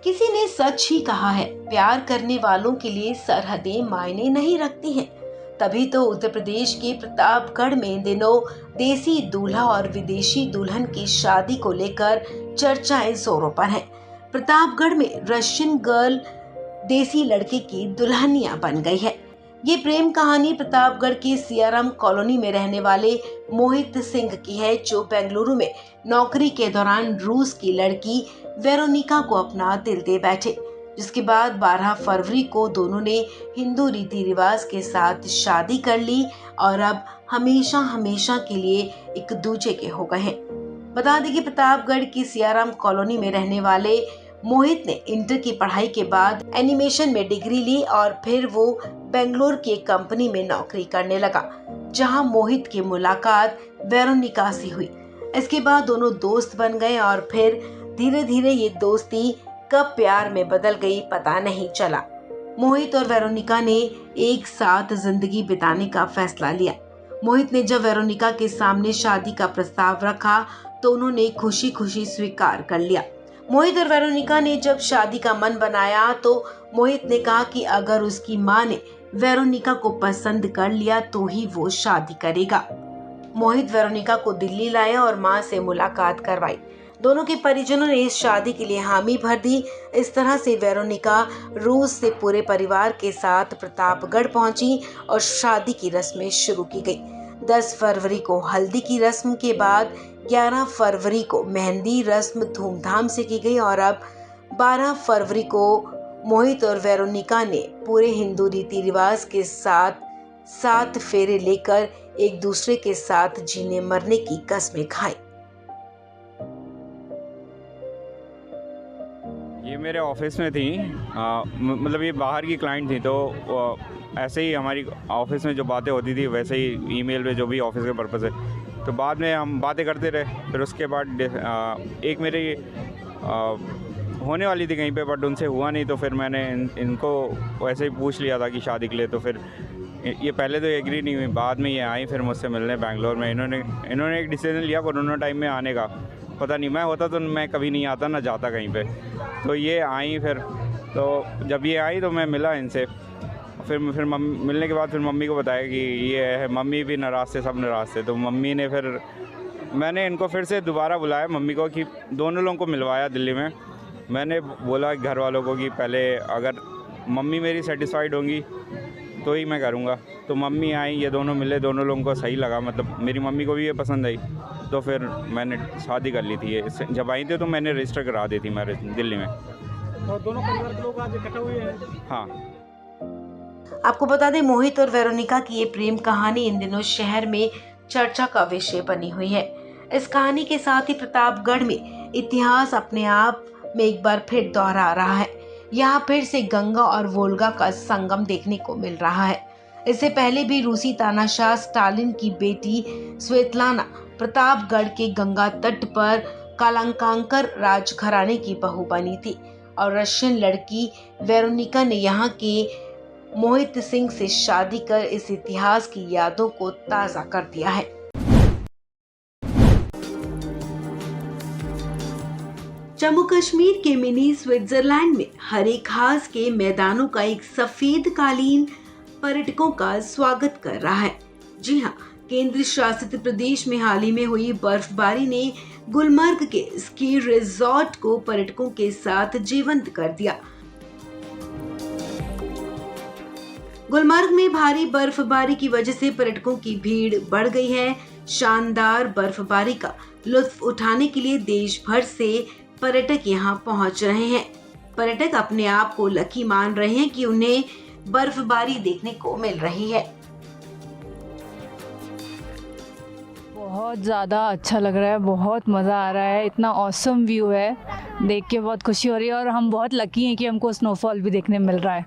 किसी ने सच ही कहा है, प्यार करने वालों के लिए सरहदें मायने नहीं रखती हैं। तभी तो उत्तर प्रदेश के प्रतापगढ़ में इन दिनों देसी दूल्हा और विदेशी दुल्हन की शादी को लेकर चर्चाएं जोरों पर हैं। प्रतापगढ़ में रशियन गर्ल देसी लड़के की दुल्हनिया बन गई है। ये प्रेम कहानी प्रतापगढ़ के सियाराम कॉलोनी में रहने वाले मोहित सिंह की है, जो बेंगलुरु में नौकरी के दौरान रूस की लड़की वेरोनिका को अपना दिल दे बैठे, जिसके बाद 12 फरवरी को दोनों ने हिंदू रीति रिवाज के साथ शादी कर ली और अब हमेशा हमेशा के लिए एक दूजे के हो गए हैं। बता दें कि प्रतापगढ़ की सियाराम कॉलोनी में रहने वाले मोहित ने इंटर की पढ़ाई के बाद एनिमेशन में डिग्री ली और फिर वो बेंगलोर की एक कंपनी में नौकरी करने लगा, जहां मोहित की मुलाकात वेरोनिका से हुई। इसके बाद दोनों दोस्त बन गए और फिर धीरे धीरे ये दोस्ती कब प्यार में बदल गई पता नहीं चला। मोहित और वेरोनिका ने एक साथ जिंदगी बिताने का फैसला लिया। मोहित ने जब वेरोनिका के सामने शादी का प्रस्ताव रखा तो उन्होंने खुशी खुशी स्वीकार कर लिया। मोहित और वेरोनिका ने जब शादी का मन बनाया तो मोहित ने कहा कि अगर उसकी मां ने वेरोनिका को पसंद कर लिया तो ही वो शादी करेगा। मोहित वेरोनिका को दिल्ली लाया और मां से मुलाकात करवाई। दोनों के परिजनों ने इस शादी के लिए हामी भर दी। इस तरह से वेरोनिका रूस से पूरे परिवार के साथ प्रतापगढ़ पहुंची और शादी की रस्में शुरू की गई। 10 फरवरी को हल्दी की रस्म के बाद 11 फरवरी को मेहंदी रस्म धूमधाम से की गई और अब 12 फरवरी को मोहित और वेरोनिका ने पूरे हिंदू रीति रिवाज के साथ 7 फेरे लेकर एक दूसरे के साथ जीने मरने की कस्में खाई। ये मेरे ऑफिस में थी, मतलब ये बाहर की क्लाइंट थी, तो ऐसे ही हमारी ऑफिस में जो बातें होती थी वैसे ही ईमेल पे जो भी ऑफिस के पर्पज़ है, तो बाद में हम बातें करते रहे। फिर उसके बाद एक मेरी होने वाली थी कहीं पे, बट उनसे हुआ नहीं, तो फिर मैंने इनको वैसे ही पूछ लिया था कि शादी के लिए। तो फिर ये पहले तो एग्री नहीं हुई, बाद में ये आई फिर मुझसे मिलने बेंगलोर में। इन्होंने एक डिसीजन लिया कोरोना टाइम में आने का। पता नहीं, मैं होता तो मैं कभी नहीं आता ना जाता कहीं पे। तो ये आई, फिर तो जब ये आई तो मैं मिला इनसे। फिर मिलने के बाद फिर मम्मी को बताया कि ये है। मम्मी भी नाराज़ थे, सब नाराज़ थे। तो मम्मी ने फिर मैंने इनको फिर से दोबारा बुलाया मम्मी को, कि दोनों लोगों को मिलवाया दिल्ली में। मैंने बोला घर वालों को कि पहले अगर मम्मी मेरी सेटिस्फाइड होंगी तो ही मैं करूँगा। तो मम्मी आई, ये दोनों मिले, दोनों लोगों को सही लगा, मतलब मेरी मम्मी को भी ये पसंद आई। तो फिर मैंने शादी कर ली थी। ये जब आई थी तो मैंने रजिस्टर करा दी थी मैरिज दिल्ली में। और दोनों परिवार के लोग आज इकट्ठे हुए हैं। हाँ। आपको बता दें, मोहित और वेरोनिका की ये प्रेम कहानी इन दिनों शहर में चर्चा का विषय बनी हुई है। इस कहानी के साथ ही प्रतापगढ़ में इतिहास अपने आप में एक बार फिर दोहरा रहा है। यहाँ फिर से गंगा और वोल्गा का संगम देखने को मिल रहा है। इससे पहले भी रूसी तानाशाह स्टालिन की बेटी स्वेतलाना प्रतापगढ़ के गंगा तट पर कालांकांकर राजघराने की बहू बनी थी और रशियन लड़की वेरोनिका ने यहाँ के मोहित सिंह से शादी कर इस इतिहास की यादों को ताजा कर दिया है। जम्मू कश्मीर के मिनी स्विट्जरलैंड में हरे घास के मैदानों का एक सफेद कालीन पर्यटकों का स्वागत कर रहा है। जी हाँ, केंद्र शासित प्रदेश में हाल ही में हुई बर्फबारी ने गुलमर्ग के स्की रिजॉर्ट को पर्यटकों के साथ जीवंत कर दिया। गुलमर्ग में भारी बर्फबारी की वजह से पर्यटकों की भीड़ बढ़ गई है। शानदार बर्फबारी का लुत्फ उठाने के लिए देश भर से पर्यटक यहां पहुंच रहे हैं। पर्यटक अपने आप को लकी मान रहे हैं कि उन्हें बर्फबारी देखने को मिल रही है। बहुत ज़्यादा अच्छा लग रहा है, बहुत मज़ा आ रहा है। इतना ऑसम व्यू है, देख के बहुत खुशी हो रही है और हम बहुत लकी हैं कि हमको स्नोफॉल भी देखने मिल रहा है।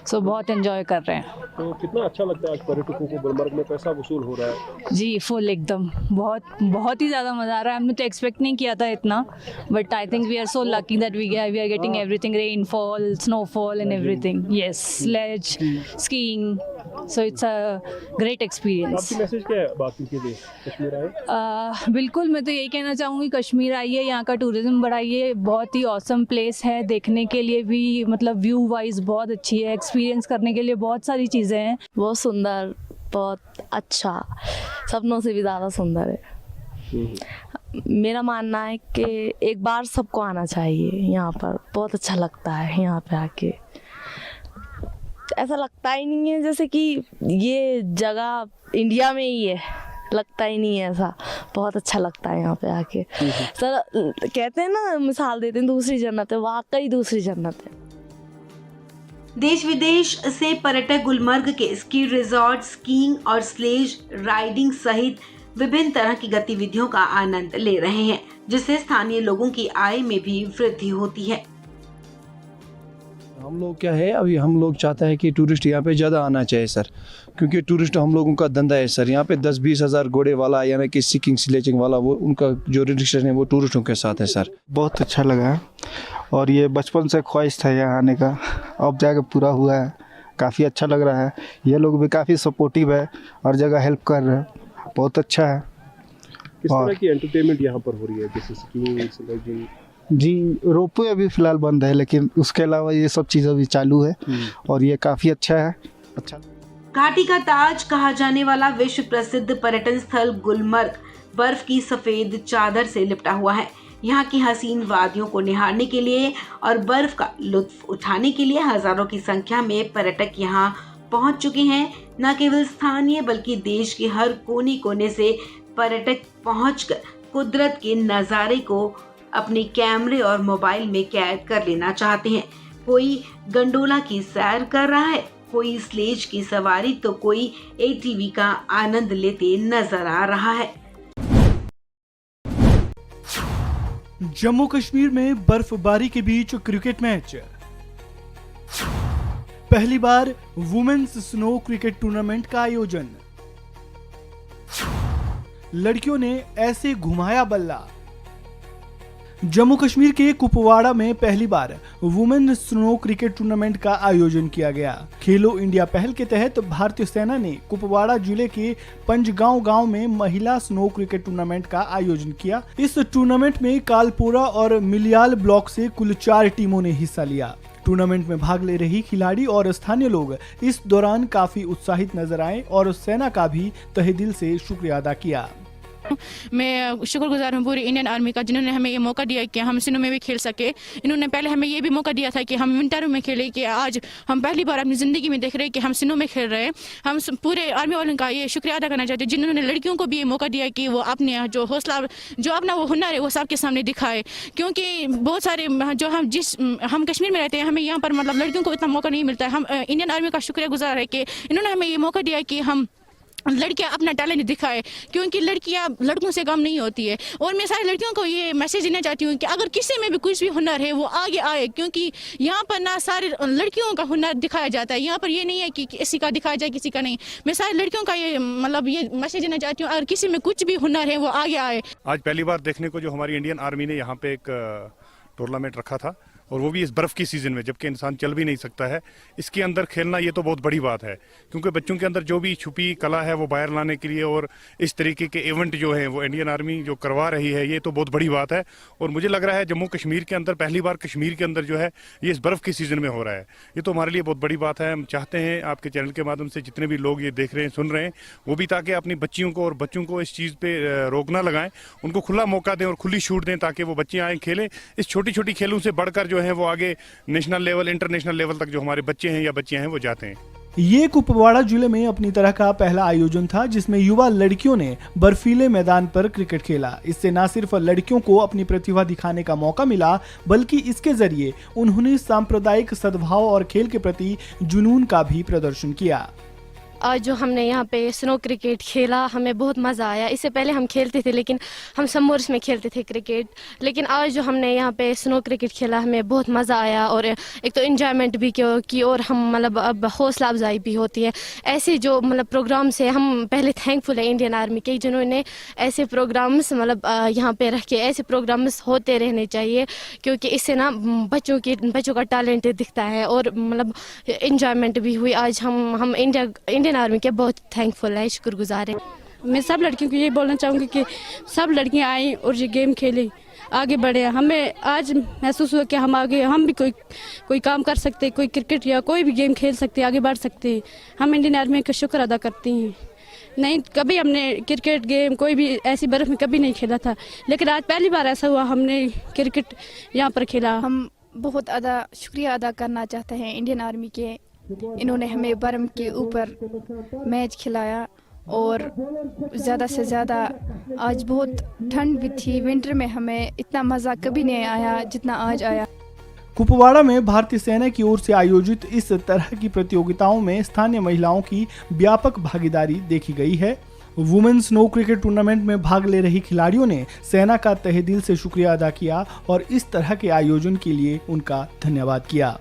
सो बहुत एंजॉय कर रहे हैं। तो कितना अच्छा लगता है आज पर्यटकों को गुलमर्ग में पैसा वसूल हो रहा है? जी फुल एकदम, बहुत ही ज़्यादा मज़ा आ रहा है। हमने तो एक्सपेक्ट नहीं किया था इतना, but I think we are so lucky that we are getting everything, rainfall, snowfall and everything. Yes, sledge, skiing, so it's a great experience. आपकी मैसेज क्या है बाकी के लिए कश्मीर आए? बिल्कुल, मैं तो यही कहना चाहूँगी, कश्मीर आइए, यहाँ का टूरिज़्म बढ़ाइए। बहुत ही ऑसम प्लेस है, देखने के लिए भी मतलब व्यू वाइज बहुत अच्छी है, एक्सपीरियंस करने के लिए बहुत सारी चीज़ें हैं। बहुत सुंदर, बहुत अच्छा, सपनों से भी ज़्यादा सुंदर है। मेरा मानना है कि एक बार सबको आना चाहिए यहाँ पर, बहुत अच्छा लगता है यहाँ पे आके। ऐसा लगता ही नहीं है जैसे कि ये जगह इंडिया में ही है, लगता ही नहीं है ऐसा। बहुत अच्छा लगता है यहाँ पे आके। सर कहते हैं ना, मिसाल देते हैं दूसरी जन्नत है, वाकई दूसरी जन्नत है। देश विदेश से पर्यटक गुलमर्ग के स्की रिजॉर्ट, स्कीइंग और स्लेज राइडिंग सहित विभिन्न तरह की गतिविधियों का आनंद ले रहे हैं, जिससे स्थानीय लोगों की आय में भी वृद्धि होती है। हम लोग क्या है, अभी हम लोग चाहते हैं कि टूरिस्ट यहाँ पे ज़्यादा आना चाहिए सर, क्योंकि टूरिस्ट हम लोगों का धंधा है सर। यहाँ पे 10-20 हज़ार घोड़े वाला यानी कि स्कीइंग स्लेजिंग वाला, वो उनका जो रजिस्ट्रेशन है वो टूरिस्टों के साथ है सर। बहुत अच्छा लगा और ये बचपन से ख्वाहिश था यहाँ आने का, अब जाके पूरा हुआ है। काफ़ी अच्छा लग रहा है, ये लोग भी काफ़ी सपोर्टिव है और जगह हेल्प कर रहे हैं, बहुत अच्छा है। किस तरह की एंटरटेनमेंट यहाँ पर हो रही है, जैसे स्कीइंग, स्लेजिंग? जी, रोपवे अभी फ़िलहाल बंद है, लेकिन उसके अलावा ये सब चीज़ अभी चालू है और ये काफ़ी अच्छा है। अच्छा, घाटी का ताज कहा जाने वाला विश्व प्रसिद्ध पर्यटन स्थल गुलमर्ग बर्फ की सफेद चादर से लिपटा हुआ है। यहाँ की हसीन वादियों को निहारने के लिए और बर्फ का लुत्फ उठाने के लिए हजारों की संख्या में पर्यटक यहाँ पहुँच चुके हैं। न केवल स्थानीय बल्कि देश के हर कोने कोने से पर्यटक पहुँचकर कुदरत के नज़ारे को अपने कैमरे और मोबाइल में कैद कर लेना चाहते हैं। कोई गंडोला की सैर कर रहा है, कोई स्लेज की सवारी, तो कोई एटीवी का आनंद लेते नजर आ रहा है। जम्मू कश्मीर में बर्फबारी के बीच क्रिकेट मैच। पहली बार वुमेन्स स्नो क्रिकेट टूर्नामेंट का आयोजन। लड़कियों ने ऐसे घुमाया बल्ला। जम्मू कश्मीर के कुपवाड़ा में पहली बार वुमेन स्नो क्रिकेट टूर्नामेंट का आयोजन किया गया। खेलो इंडिया पहल के तहत भारतीय सेना ने कुपवाड़ा जिले के पंजगांव गांव में महिला स्नो क्रिकेट टूर्नामेंट का आयोजन किया। इस टूर्नामेंट में कालपोरा और मिलियाल ब्लॉक से कुल 4 टीमों ने हिस्सा लिया। टूर्नामेंट में भाग ले रही खिलाड़ी और स्थानीय लोग इस दौरान काफी उत्साहित नजर आए और सेना का भी तहे दिल से शुक्रिया अदा किया। मैं शुक्रगुजार हूँ पूरी इंडियन आर्मी का, जिन्होंने हमें ये मौका दिया कि हम स्नो में भी खेल सके। इन्होंने पहले हमें ये भी मौका दिया था कि हम विंटर में खेले, कि आज हम पहली बार अपनी ज़िंदगी में देख रहे हैं कि हम स्नो में खेल रहे हैं। हम पूरे आर्मी वालों का ये शुक्रिया अदा करना चाहते हैं, जिन्होंने लड़कियों को भी ये मौका दिया कि वो अपने जो हौसला, जो अपना वो हुनर है वो सबके सामने दिखाए। क्योंकि बहुत सारे जो हम कश्मीर में रहते हैं, हमें यहाँ पर मतलब लड़कियों को इतना मौका नहीं मिलता है। हम इंडियन आर्मी का शुक्रिया गुजार है कि इन्होंने हमें ये मौका दिया कि हम लड़कियां अपना टैलेंट दिखाए, क्योंकि लड़कियां लड़कों से कम नहीं होती है। और मैं सारी लड़कियों को ये मैसेज देना चाहती हूँ कि अगर किसी में भी कुछ भी हुनर है वो आगे आए, क्योंकि यहाँ पर ना सारे लड़कियों का हुनर दिखाया जाता है। यहाँ पर ये नहीं है कि किसी का दिखाया जाए किसी का नहीं। मैं सारी लड़कियों का ये मतलब ये मैसेज देना चाहती हूँ, अगर किसी में कुछ भी हुनर है वो आगे आए। आज पहली बार देखने को जो हमारी इंडियन आर्मी ने यहाँ पे एक टूर्नामेंट रखा था, और वो भी इस बर्फ़ की सीज़न में, जबकि इंसान चल भी नहीं सकता है, इसके अंदर खेलना ये तो बहुत बड़ी बात है। क्योंकि बच्चों के अंदर जो भी छुपी कला है वो बाहर लाने के लिए, और इस तरीके के इवेंट जो है वो इंडियन आर्मी जो करवा रही है, ये तो बहुत बड़ी बात है। और मुझे लग रहा है जम्मू कश्मीर के अंदर पहली बार कश्मीर के अंदर जो है ये इस बर्फ़ की सीज़न में हो रहा है। ये तो हमारे लिए बहुत बड़ी बात है। हम चाहते हैं आपके चैनल के माध्यम से जितने भी लोग ये देख रहे हैं, सुन रहे हैं, वो भी ताकि अपनी बच्चियों को और बच्चों को इस चीज़ पर रोक ना लगाएं, उनको खुला मौका दें और खुली छूट दें, ताकि वो बच्चे आएँ खेलें। इस छोटी छोटी खेलों से बढ़कर जो है वो आगे नेशनल लेवल, इंटरनेशनल लेवल तक जो हमारे बच्चे हैं या बच्चियां हैं वो जाते हैं। ये कुपवाड़ा जिले में अपनी तरह का पहला आयोजन था, जिसमें युवा लड़कियों ने बर्फीले मैदान पर क्रिकेट खेला। इससे न सिर्फ लड़कियों को अपनी प्रतिभा दिखाने का मौका मिला, बल्कि इसके जरिए उन्होंने सांप्रदायिक सद्भाव और खेल के प्रति जुनून का भी प्रदर्शन किया। आज जो हमने यहाँ पे स्नो क्रिकेट खेला हमें बहुत मज़ा आया। इससे पहले हम खेलते थे लेकिन हम समर्स में खेलते थे क्रिकेट, लेकिन आज जो हमने यहाँ पे स्नो क्रिकेट खेला हमें बहुत मज़ा आया और एक तो एंजॉयमेंट भी की और हम मतलब अब हौसला अफजाई भी होती है। ऐसे जो मतलब प्रोग्राम से हम पहले थैंकफुल है इंडियन आर्मी के जिन्होंने ऐसे प्रोग्राम्स मतलब यहाँ पे रख के ऐसे प्रोग्राम्स होते रहने चाहिए, क्योंकि इससे ना बच्चों का टैलेंट दिखता है और मतलब एंजॉयमेंट भी हुई। आज हम इंडियन आर्मी के बहुत थैंकफुल है, शुक्रगुजार है। मैं सब लड़कियों को ये बोलना चाहूँगी कि सब लड़कियाँ आएँ और ये गेम खेलें, आगे बढ़े। हमें आज महसूस हुआ कि हम भी कोई काम कर सकते, कोई क्रिकेट या कोई भी गेम खेल सकते, आगे बढ़ सकते। हम इंडियन आर्मी का शुक्र अदा करते हैं। नहीं कभी हमने क्रिकेट गेम कोई भी ऐसी बर्फ़ में कभी नहीं खेला था, लेकिन आज पहली बार ऐसा हुआ हमने क्रिकेट यहाँ पर खेला। हम बहुत शुक्रिया अदा करना चाहते हैं इंडियन आर्मी के, इन्होंने हमें बर्फ़ के ऊपर मैच खिलाया और ज़्यादा से ज़्यादा आज बहुत ठंड भी थी, विंटर में हमें इतना मज़ा कभी नहीं आया जितना आज आया। कुपवाड़ा में भारतीय सेना की ओर से आयोजित इस तरह की प्रतियोगिताओं में स्थानीय महिलाओं की व्यापक भागीदारी देखी गई है। वुमेन स्नो क्रिकेट टूर्नामेंट में भाग ले रही खिलाड़ियों ने सेना का तहे दिल से शुक्रिया अदा किया और इस तरह के आयोजन के लिए उनका धन्यवाद किया।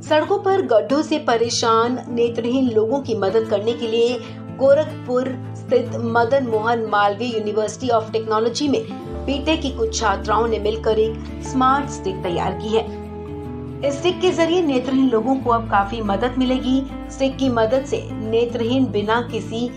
सड़कों पर गड्ढों से परेशान नेत्रहीन लोगों की मदद करने के लिए गोरखपुर स्थित Madan Mohan Malviya university of technology में बीटेक की कुछ छात्राओं ने मिलकर एक स्मार्ट स्टिक तैयार की है। इस स्टिक के जरिए नेत्रहीन लोगों को अब काफी मदद मिलेगी। स्टिक की मदद से नेत्रहीन बिना किसी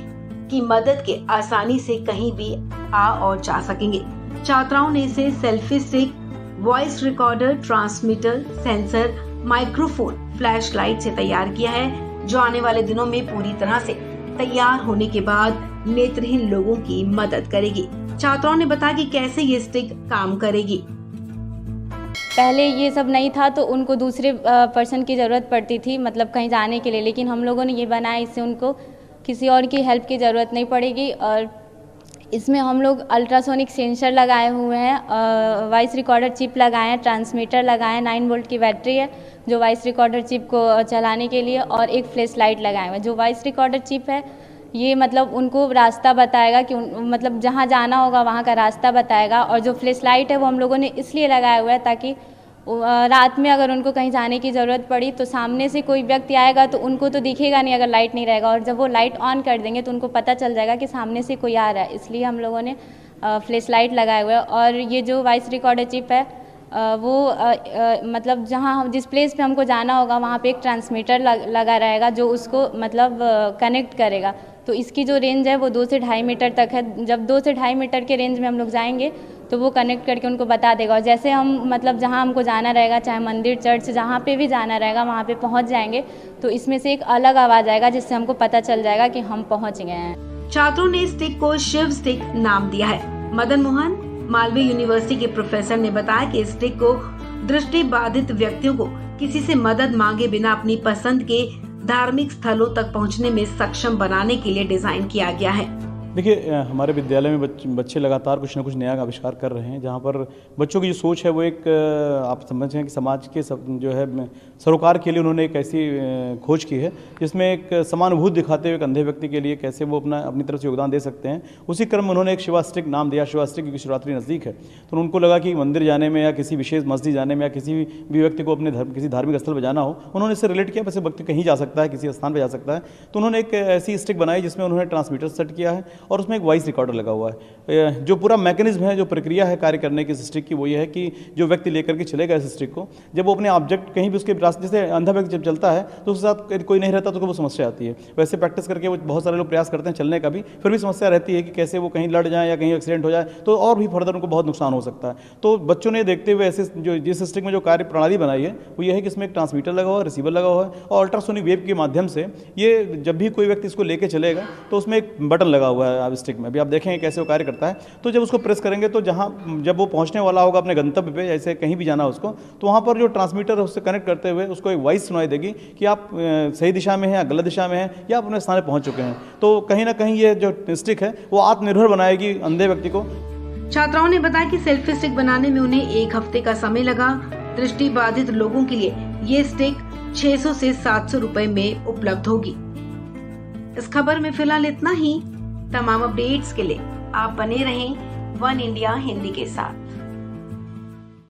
की मदद के आसानी से कहीं भी आ और जा सकेंगे। छात्राओं ने इसे selfie stick, voice recorder, transmitter, sensor, microphone, flash light से तैयार किया है, जो आने वाले दिनों में पूरी तरह से तैयार होने के बाद नेत्रहीन लोगों की मदद करेगी। छात्राओं ने बताया कि कैसे ये स्टिक काम करेगी। पहले ये सब नहीं था तो उनको दूसरे पर्सन की ज़रूरत पड़ती थी, मतलब कहीं जाने के लिए, लेकिन हम लोगों ने ये बनाया, इससे उनको किसी और की हेल्प की ज़रूरत नहीं पड़ेगी। और इसमें हम लोग अल्ट्रासोनिक सेंसर लगाए हुए हैं, वॉइस रिकॉर्डर चिप लगाए हैं, ट्रांसमीटर लगाए हैं, 9 वोल्ट की बैटरी है जो वॉइस रिकॉर्डर चिप को चलाने के लिए, और एक फ्लैश लाइट लगाए हुए हैं। जो वॉइस रिकॉर्डर चिप है ये मतलब उनको रास्ता बताएगा कि मतलब जहाँ जाना होगा वहाँ का रास्ता बताएगा, और जो फ्लैश लाइट है वो हम लोगों ने इसलिए लगाया हुआ है ताकि रात में अगर उनको कहीं जाने की ज़रूरत पड़ी तो सामने से कोई व्यक्ति आएगा तो उनको तो दिखेगा नहीं अगर लाइट नहीं रहेगा, और जब वो लाइट ऑन कर देंगे तो उनको पता चल जाएगा कि सामने से कोई आ रहा है। इसलिए हम लोगों ने फ्लैश लाइट लगाए हुए है। और ये जो वॉइस रिकॉर्डर चिप है वो मतलब जहाँ जिस प्लेस पे हमको जाना होगा वहाँ पे एक ट्रांसमीटर लगा रहेगा जो उसको मतलब कनेक्ट करेगा। तो इसकी जो रेंज है वो 2 से 2.5 मीटर तक है। जब 2 से 2.5 मीटर के रेंज में हम लोग जाएंगे तो वो कनेक्ट करके उनको बता देगा, और जैसे हम मतलब जहाँ हमको जाना रहेगा, चाहे मंदिर, चर्च, जहाँ पे भी जाना रहेगा वहाँ पे पहुँच जाएंगे तो इसमें से एक अलग आवाज़ आएगा जिससे हमको पता चल जाएगा कि हम पहुँच गए हैं। छात्रों ने स्टिक को शिव स्टिक नाम दिया है। मदन मोहन मालवीय यूनिवर्सिटी के प्रोफेसर ने बताया कि स्टिक को दृष्टिबाधित व्यक्तियों को किसी से मदद मांगे बिना अपनी पसंद के धार्मिक स्थलों तक पहुंचने में सक्षम बनाने के लिए डिजाइन किया गया है। देखिए, हमारे विद्यालय में बच्चे लगातार कुछ न कुछ नया आविष्कार कर रहे हैं, जहाँ पर बच्चों की जो सोच है वो एक आप समझें कि समाज के जो है सरोकार के लिए उन्होंने एक ऐसी खोज की है जिसमें एक समानुभूति दिखाते हुए एक अंधे व्यक्ति के लिए कैसे वो अपनी तरफ से योगदान दे सकते हैं। उसी क्रम में उन्होंने एक शिवास्टिक नाम दिया। शिवास्टिक क्योंकि शिवरात्रि नज़दीक है तो उनको लगा कि मंदिर जाने में या किसी विशेष मस्जिद जाने में या किसी भी व्यक्ति को अपने किसी धार्मिक स्थल पर जाना हो, उन्होंने इससे रिलेट किया, वैसे व्यक्ति कहीं जा सकता है, किसी स्थान पर जा सकता है। तो उन्होंने एक ऐसी स्टिक बनाई जिसमें उन्होंने ट्रांसमीटर सेट किया है और उसमें एक वॉइस रिकॉर्डर लगा हुआ है। जो पूरा मैकेनिज्म है, जो प्रक्रिया है कार्य करने की स्टिक की, वो ये है कि जो व्यक्ति लेकर के चलेगा इस स्टिक को, जब वो अपने ऑब्जेक्ट कहीं भी उसके रास्ते, जैसे अंधा व्यक्ति जब चलता है तो उसके साथ कोई नहीं रहता तो वो समस्या आती है। वैसे प्रैक्टिस करके वो बहुत सारे लोग प्रयास करते हैं चलने का भी, फिर भी समस्या रहती है कि कैसे वो कहीं लड़ जाए या कहीं एक्सीडेंट हो जाए तो और भी फर्दर उनको बहुत नुकसान हो सकता है। तो बच्चों ने देखते हुए ऐसे जो जिस स्टिक में जो कार्य प्रणाली बनाई है वो ये है कि इसमें एक ट्रांसमीटर लगा हुआ है, रिसीवर लगा हुआ है, और अल्ट्रासोनिक वेव के माध्यम से ये जब भी कोई व्यक्ति इसको लेके चलेगा तो उसमें एक बटन लगा हुआ है स्टिक में, अभी आप देखेंगे कैसे वो कार्य करता है। तो जब उसको प्रेस करेंगे तो जब वो पहुंचने वाला होगा अपने गंतव्य पे, जैसे कहीं भी जाना उसको, तो वहाँ पर जो ट्रांसमीटर है उससे कनेक्ट करते हुए उसको एक वॉइस सुनाई देगी कि आप सही दिशा में हैं या गलत दिशा में हैं या आप अपने स्थान पर पहुँच चुके हैं। तो कहीं ना कहीं ये जो स्टिक है वो आत्मनिर्भर बनाएगी अंधे व्यक्ति को। छात्राओं ने बताया कि सेल्फी स्टिक बनाने में उन्हें 1 हफ्ते का समय लगा। दृष्टि बाधित लोगों के लिए ये स्टिक 600 से 700 रुपए में उपलब्ध होगी। इस खबर में फिलहाल इतना ही। तमाम अपडेट्स के लिए आप बने रहें वन इंडिया हिंदी के साथ।